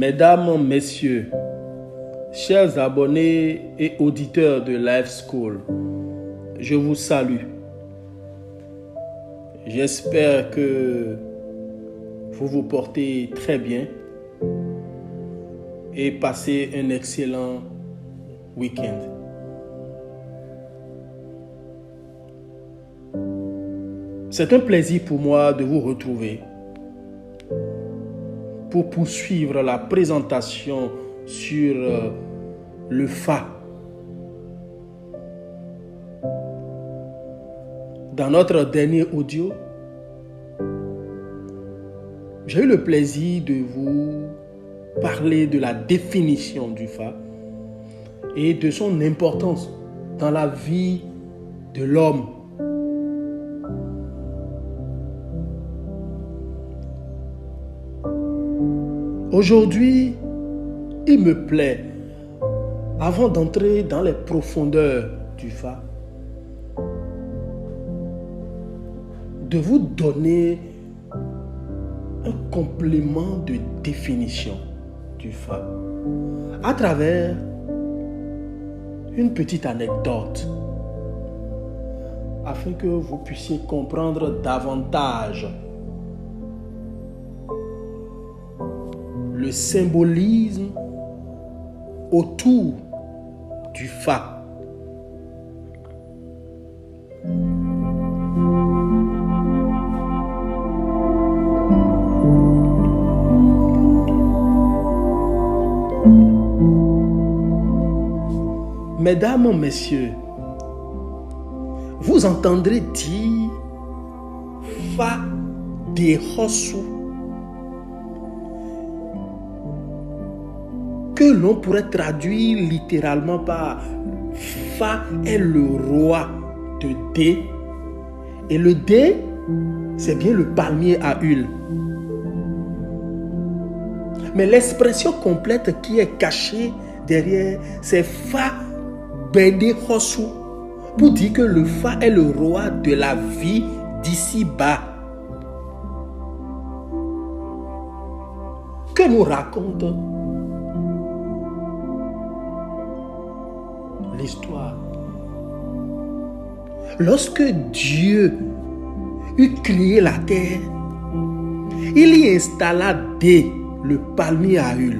Mesdames, Messieurs, chers abonnés et auditeurs de Life School, je vous salue. J'espère que vous vous portez très bien et passez un excellent week-end. C'est un plaisir pour moi de vous retrouver pour poursuivre la présentation sur le Fa. Dans notre dernier audio, j'ai eu le plaisir de vous parler de la définition du Fa et de son importance dans la vie de l'homme. Aujourd'hui, il me plaît, avant d'entrer dans les profondeurs du Fa, de vous donner un complément de définition du Fa à travers une petite anecdote afin que vous puissiez comprendre davantage le symbolisme autour du Fa. Mesdames, Messieurs, vous entendrez dire Fa de Hosu, que l'on pourrait traduire littéralement par Fa est le roi de Dé, et le Dé, c'est bien le palmier à huile. Mais l'expression complète qui est cachée derrière, c'est Fa Bede Hosu, pour dire que le Fa est le roi de la vie d'ici-bas. Que nous raconte l'histoire? Lorsque Dieu eut créé la terre, il y installa Dé, le palmier à huile.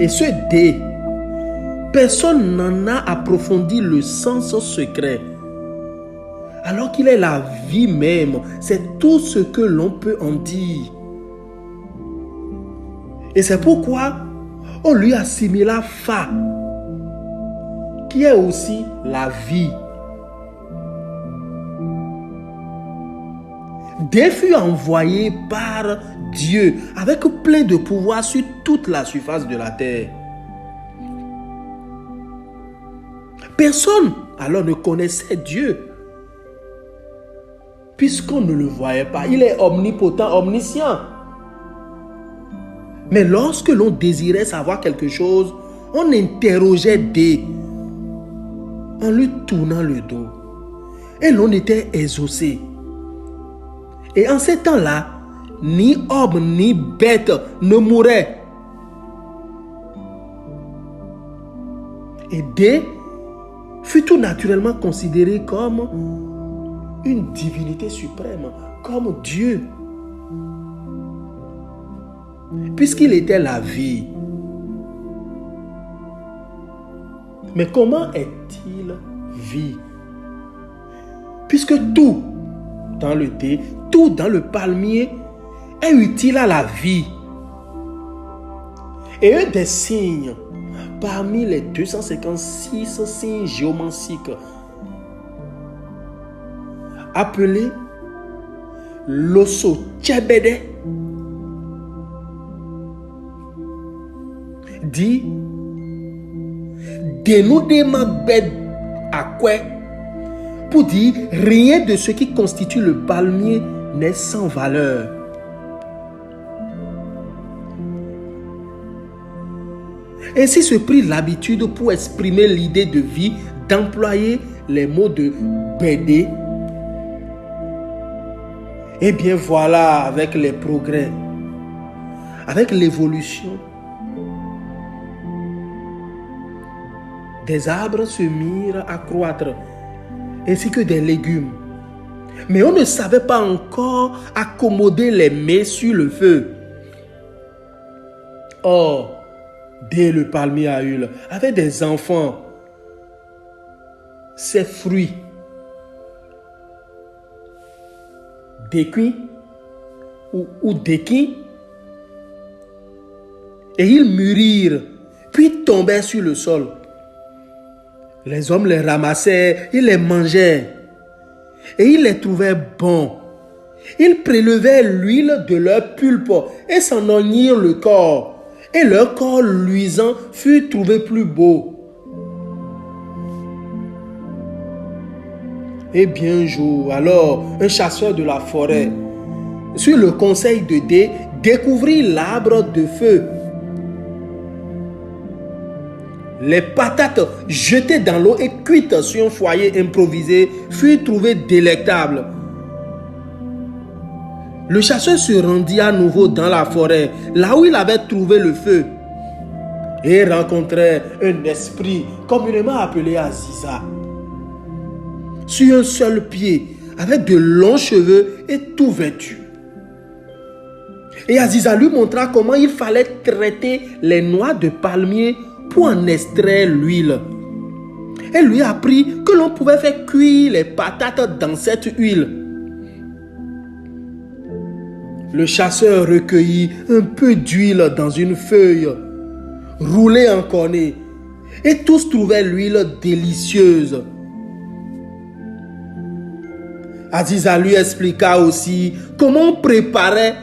Et ce Dé, personne n'en a approfondi le sens secret. Alors qu'il est la vie même, c'est tout ce que l'on peut en dire. Et c'est pourquoi on lui assimila Fa, qui est aussi la vie. Dé fut envoyé par Dieu avec plein de pouvoir sur toute la surface de la terre. Personne alors ne connaissait Dieu, puisqu'on ne le voyait pas. Il est omnipotent, omniscient. Mais lorsque l'on désirait savoir quelque chose, on interrogeait Dé en lui tournant le dos. Et l'on était exaucé. Et en ces temps-là, ni homme ni bête ne mourait. Et Dé fut tout naturellement considéré comme une divinité suprême, comme Dieu, puisqu'il était la vie. Mais comment est-il vie? Puisque tout dans le Dé, tout dans le palmier est utile à la vie. Et un des signes parmi les 256 signes géomanciques appelés l'Osso Tchebede dit Denudema Bed Akwe, pour dire rien de ce qui constitue le palmier n'est sans valeur. Ainsi se prit l'habitude pour exprimer l'idée de vie d'employer les mots de Bédé. Eh bien voilà, avec les progrès, avec l'évolution, des arbres se mirent à croître, ainsi que des légumes. Mais on ne savait pas encore accommoder les mets sur le feu. Or, dès le palmier à huile avait des enfants, ses fruits décuits ou déquis, et ils mûrirent, puis tombèrent sur le sol. Les hommes les ramassaient, ils les mangeaient, et ils les trouvaient bons. Ils prélevaient l'huile de leur pulpe et s'en oignirent le corps, et leur corps luisant fut trouvé plus beau. Et bien un jour, alors, un chasseur de la forêt, sur le conseil de Dé, découvrit l'arbre de feu. Les patates jetées dans l'eau et cuites sur un foyer improvisé furent trouvées délectables. Le chasseur se rendit à nouveau dans la forêt, là où il avait trouvé le feu, et rencontrait un esprit communément appelé Aziza, sur un seul pied, avec de longs cheveux et tout vêtu. Et Aziza lui montra comment il fallait traiter les noix de palmier pour en extraire l'huile. Elle lui apprit que l'on pouvait faire cuire les patates dans cette huile. Le chasseur recueillit un peu d'huile dans une feuille, roulée en cornet, et tous trouvaient l'huile délicieuse. Aziza lui expliqua aussi comment on préparait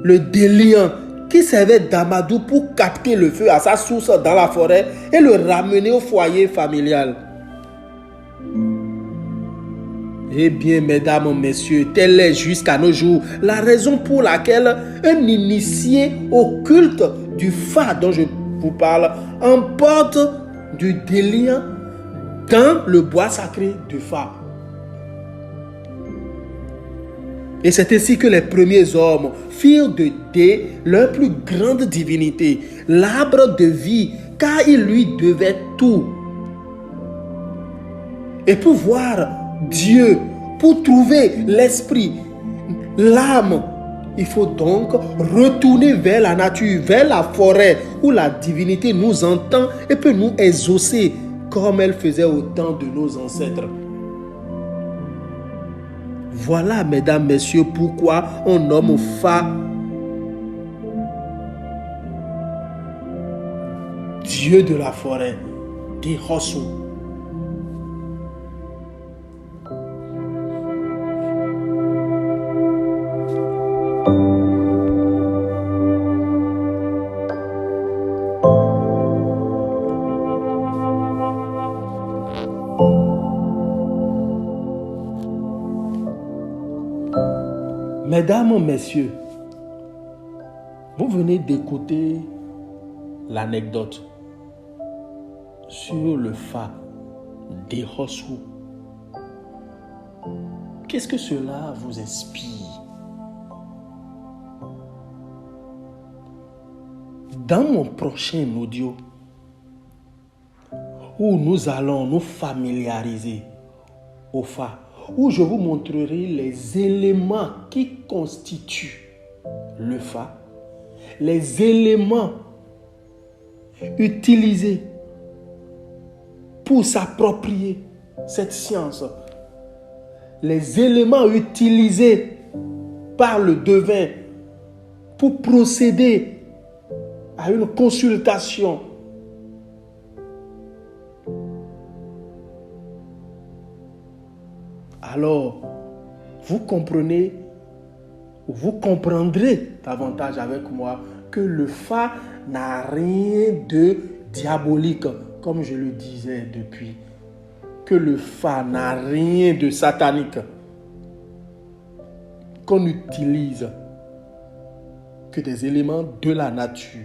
le déliant qui servait d'amadou pour capter le feu à sa source dans la forêt et le ramener au foyer familial. Eh bien, mesdames, messieurs, telle est jusqu'à nos jours la raison pour laquelle un initié au culte du Fa dont je vous parle emporte du déliant dans le bois sacré du Fa. Et c'est ainsi que les premiers hommes firent de Dé leur plus grande divinité, l'arbre de vie, car ils lui devaient tout. Et pour voir Dieu, pour trouver l'esprit, l'âme, il faut donc retourner vers la nature, vers la forêt, où la divinité nous entend et peut nous exaucer, comme elle faisait au temps de nos ancêtres. Voilà, mesdames, messieurs, pourquoi on nomme Fa Dieu de la forêt, Dehosu. Mesdames, messieurs, vous venez d'écouter l'anecdote sur le Fa Dehosu. Qu'est-ce que cela vous inspire? Dans mon prochain audio, où nous allons nous familiariser au Fa, où je vous montrerai les éléments qui constituent le Fa, les éléments utilisés pour s'approprier cette science, les éléments utilisés par le devin pour procéder à une consultation. Alors, vous comprenez, ou vous comprendrez davantage avec moi que le Fa n'a rien de diabolique, comme je le disais depuis, que le Fa n'a rien de satanique, qu'on utilise que des éléments de la nature.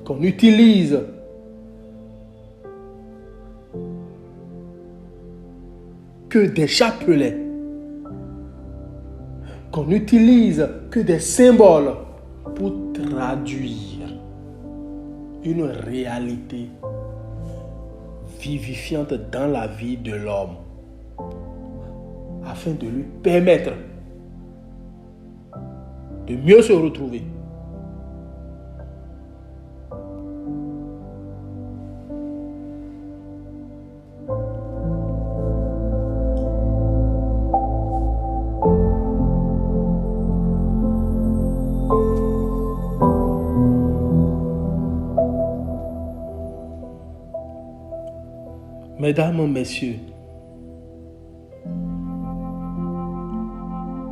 Qu'on utilise que des chapelets qu'on n'utilise que des symboles pour traduire une réalité vivifiante dans la vie de l'homme, afin de lui permettre de mieux se retrouver. Mesdames, Messieurs,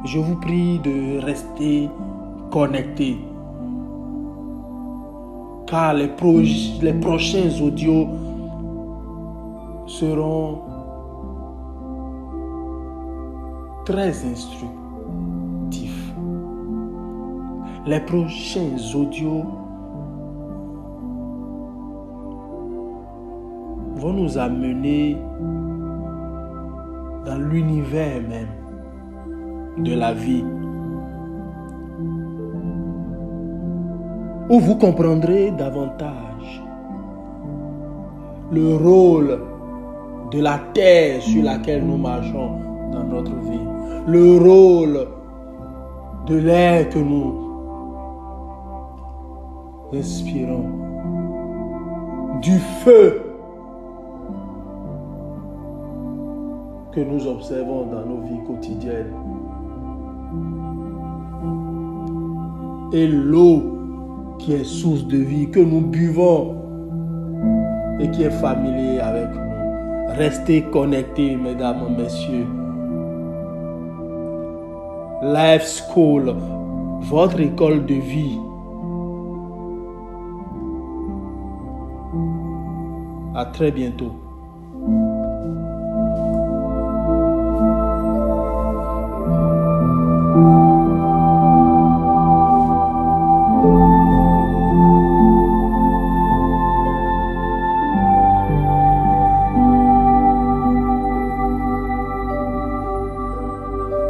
je vous prie de rester connectés, car les prochains audios seront très instructifs. Les prochains audios vont nous amener dans l'univers même de la vie, où vous comprendrez davantage le rôle de la terre sur laquelle nous marchons dans notre vie, le rôle de l'air que nous respirons, du feu que nous observons dans nos vies quotidiennes et l'eau qui est source de vie, que nous buvons et qui est familier avec nous. Restez connectés, mesdames, messieurs. Life School, votre école de vie. À très bientôt.